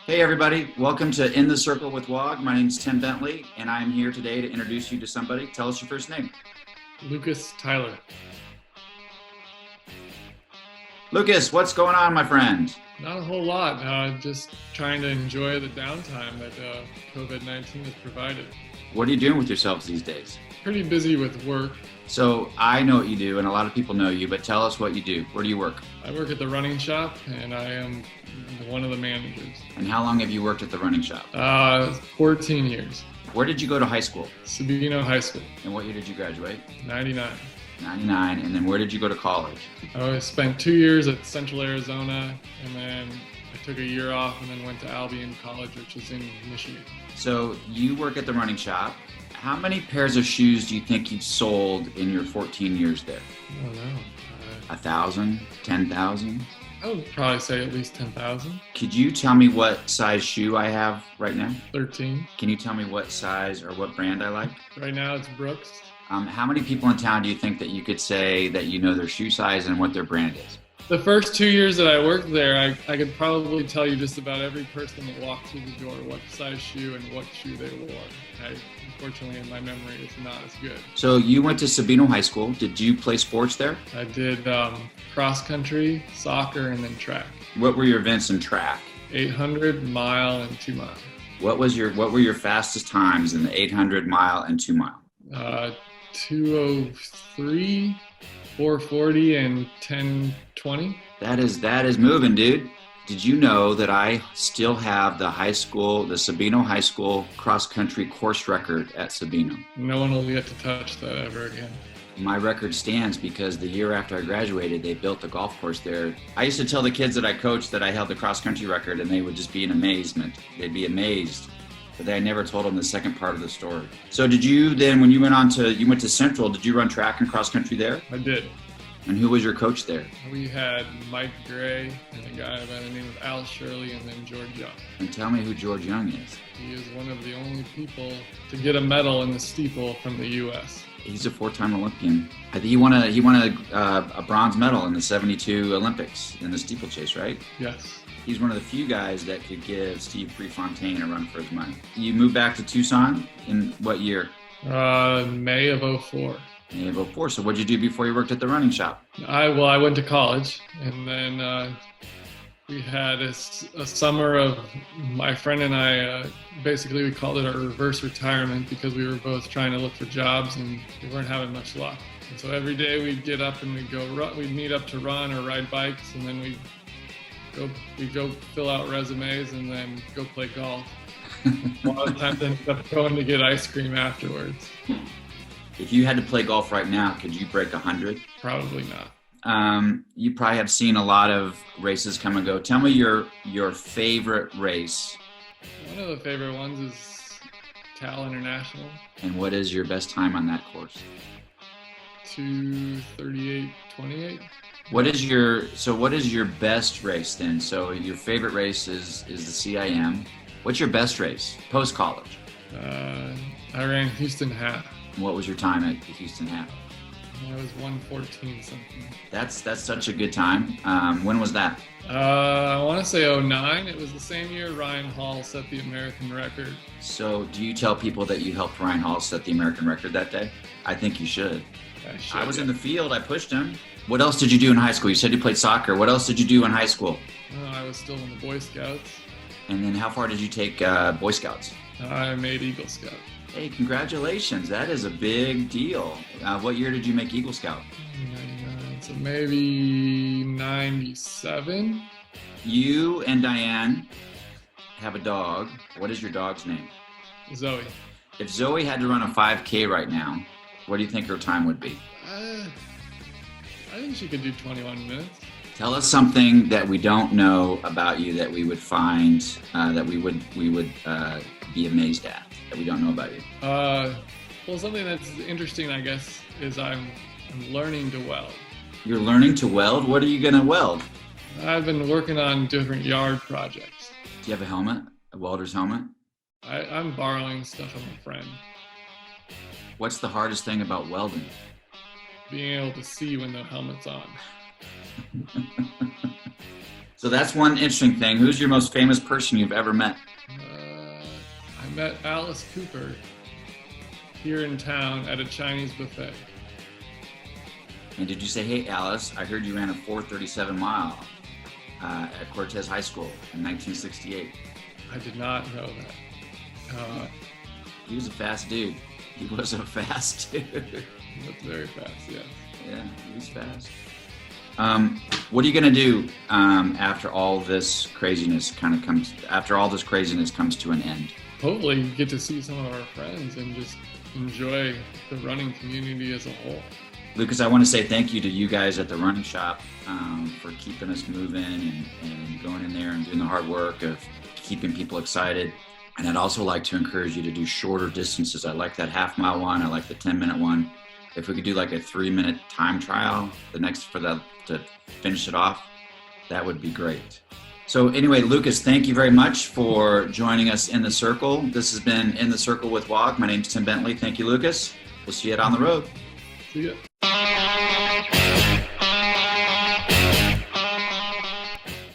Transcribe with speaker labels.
Speaker 1: Hey everybody, welcome to In the Circle with WOG. My name is Tim Bentley, and I'm here today to introduce you to somebody. Tell us your first name.
Speaker 2: Lucas Tyler.
Speaker 1: Lucas, what's going on, my friend?
Speaker 2: Not a whole lot. Just trying to enjoy the downtime that COVID-19 has provided.
Speaker 1: What are you doing with yourselves these days?
Speaker 2: Pretty busy with work.
Speaker 1: So I know what you do, and a lot of people know you, but tell us what you do. Where do you work?
Speaker 2: I work at the running shop, and I am one of the managers.
Speaker 1: And how long have you worked at the running shop?
Speaker 2: 14 years.
Speaker 1: Where did you go to high school?
Speaker 2: Sabino High School.
Speaker 1: And what year did you graduate?
Speaker 2: 99.
Speaker 1: 99. And then where did you go to college?
Speaker 2: I spent 2 years at Central Arizona, and then I took a year off and then went to Albion College, which is in Michigan.
Speaker 1: So you work at the running shop. How many pairs of shoes do you think you've sold in your 14 years there?
Speaker 2: I don't know.
Speaker 1: 1,000? 10,000?
Speaker 2: I would probably say at least 10,000.
Speaker 1: Could you tell me what size shoe I have right now?
Speaker 2: 13.
Speaker 1: Can you tell me what size or what brand I like?
Speaker 2: Right now it's Brooks.
Speaker 1: How many people in town do you think that you could say that you know their shoe size and what their brand is?
Speaker 2: The first 2 years that I worked there, I could probably tell you just about every person that walked through the door what size shoe and what shoe they wore. Unfortunately, my memory is not as good.
Speaker 1: So you went to Sabino High School. Did you play sports there?
Speaker 2: I did cross country, soccer, and then track.
Speaker 1: What were your events in track?
Speaker 2: 800, mile, and 2 mile.
Speaker 1: What were your fastest times in the 800 mile and 2 mile?
Speaker 2: 2:03, 4:40, and 10:20.
Speaker 1: That is moving, dude. Did you know that I still have the Sabino High School cross-country course record at Sabino?
Speaker 2: No one will get to touch that ever again.
Speaker 1: My record stands because the year after I graduated, they built a golf course there. I used to tell the kids that I coached that I held the cross-country record, and they would just be in amazement. They'd be amazed. But I never told them the second part of the story. So did you then, when you went to Central, did you run track and cross-country there?
Speaker 2: I did.
Speaker 1: And who was your coach there?
Speaker 2: We had Mike Gray and a guy by the name of Al Shirley, and then George Young.
Speaker 1: And tell me who George Young is.
Speaker 2: He is one of the only people to get a medal in the steeple from the U.S.
Speaker 1: He's a 4-time Olympian. I think he won a bronze medal in the 72 Olympics in the steeplechase, right?
Speaker 2: Yes.
Speaker 1: He's one of the few guys that could give Steve Prefontaine a run for his money. You moved back to Tucson in what year?
Speaker 2: May of 04.
Speaker 1: May of 04. So what did you do before you worked at the running shop?
Speaker 2: I went to college, and then we had a summer of my friend and I. Basically, we called it our reverse retirement because we were both trying to look for jobs and we weren't having much luck. And so every day we'd get up and we'd meet up to run or ride bikes, and then we'd go fill out resumes and then go play golf. A lot of times ended up going to get ice cream afterwards.
Speaker 1: If you had to play golf right now, could you break 100?
Speaker 2: Probably not.
Speaker 1: You probably have seen a lot of races come and go. Tell me your favorite race.
Speaker 2: One of the favorite ones is Cal International.
Speaker 1: And what is your best time on that course?
Speaker 2: 2:38.28.
Speaker 1: What is your best race then? So your favorite race is the CIM. What's your best race post-college?
Speaker 2: I ran Houston half.
Speaker 1: What was your time at the Houston half?
Speaker 2: I was 1:14 something.
Speaker 1: That's such a good time. When was that?
Speaker 2: I want to say 09. It was the same year Ryan Hall set the American record.
Speaker 1: So do you tell people that you helped Ryan Hall set the American record that day? I think you should. I was in the field. I pushed him. What else did you do in high school? You said you played soccer. What else did you do in high school?
Speaker 2: I was still in the Boy Scouts.
Speaker 1: And then how far did you take Boy Scouts?
Speaker 2: I made Eagle Scout.
Speaker 1: Hey, congratulations. That is a big deal. What year did you make Eagle Scout?
Speaker 2: 99, so maybe 97.
Speaker 1: You and Diane have a dog. What is your dog's name?
Speaker 2: Zoe.
Speaker 1: If Zoe had to run a 5K right now, what do you think her time would be?
Speaker 2: I think she could do 21 minutes.
Speaker 1: Tell us something that we don't know about you that we would find that we would be amazed at that we don't know about you.
Speaker 2: Well, something that's interesting, I guess, is I'm learning to weld.
Speaker 1: You're learning to weld? What are you gonna weld?
Speaker 2: I've been working on different yard projects.
Speaker 1: Do you have a helmet? A welder's helmet?
Speaker 2: I'm borrowing stuff from a friend.
Speaker 1: What's the hardest thing about welding?
Speaker 2: Being able to see when the helmet's on.
Speaker 1: So So that's one interesting thing. Who's your most famous person you've ever met?
Speaker 2: I met Alice Cooper here in town at a Chinese buffet.
Speaker 1: And did you say, hey, Alice, I heard you ran a 4:37 mile at Cortez High School in 1968?
Speaker 2: I did not know that.
Speaker 1: He was a fast dude. He was a fast dude.
Speaker 2: That's very fast, yes.
Speaker 1: Yeah, he was fast. What are you going to do after all this craziness comes to an end?
Speaker 2: Hopefully you get to see some of our friends and just enjoy the running community as a whole.
Speaker 1: Lucas, I want to say thank you to you guys at the running shop for keeping us moving and going in there and doing the hard work of keeping people excited. And I'd also like to encourage you to do shorter distances. I like that half-mile one. I like the 10-minute one. If we could do like a 3-minute time trial to finish it off, that would be great. So anyway, Lucas, thank you very much for joining us in the circle. This has been In the Circle with WOG. My name's Tim Bentley. Thank you, Lucas. We'll see you out on the road.
Speaker 2: See ya.